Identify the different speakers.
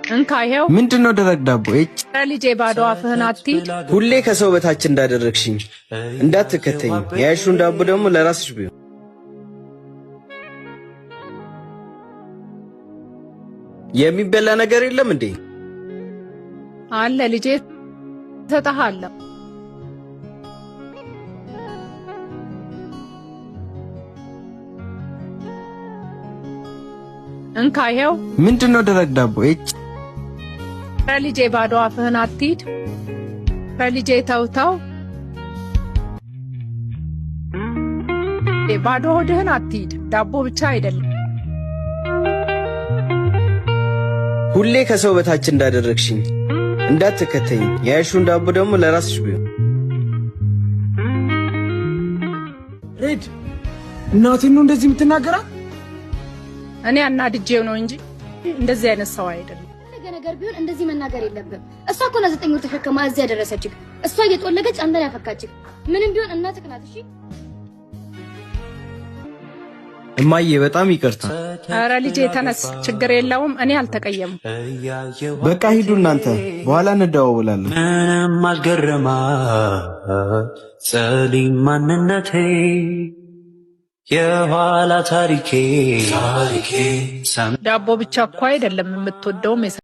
Speaker 1: እንካየው
Speaker 2: ምንድነው ደረቅ ዳቦ?
Speaker 1: ልጄ ባዶ አፍህን አትሂድ።
Speaker 2: ሁሌ ከሰው በታች እንዳደረግሽኝ እንዳትከተኝ። ያይሹን ዳቦ ደግሞ ለራስሽ ቢሆን የሚበላ ነገር የለም እንዴ?
Speaker 1: አለ ልጄ እሰጥሃለሁ። እንካየው
Speaker 2: ምንድነው ደረቅ ዳቦ?
Speaker 1: ልጄ ባዶ አፍህን አትሂድ። ልጄ ተውተው። ባዶ ሆድህን አትሂድ። ዳቦ ብቻ አይደለም።
Speaker 2: ሁሌ ከሰው በታች እንዳደረግሽኝ እንዳትከተኝ። ያይሹን ዳቦ ደግሞ ለራስሽ ቢሆን
Speaker 3: ሬድ እናቴን ነው እንደዚህ የምትናገራት?
Speaker 1: እኔ አናድጄው ነው እንጂ እንደዚህ አይነት ሰው አይደለም።
Speaker 4: ነገር ቢሆን እንደዚህ መናገር የለብም። እሷ እኮ ለ9 ወር ተሸከማ እዚህ ያደረሰችህ። እሷ እየጦለገች አንተን ያፈካችህ። ምንም ቢሆን እናትህ ናት። እሺ
Speaker 2: እማዬ በጣም ይቅርታ።
Speaker 1: ኧረ ልጄ ተነስ፣ ችግር የለውም። እኔ አልተቀየምም።
Speaker 2: በቃ ሂዱ እናንተ፣ በኋላ እንደዋወላለን።
Speaker 5: ምንም አልገረማ ጸሊም ማንነቴ የኋላ ታሪኬ
Speaker 1: ዳቦ ብቻ እኮ አይደለም የምትወደውም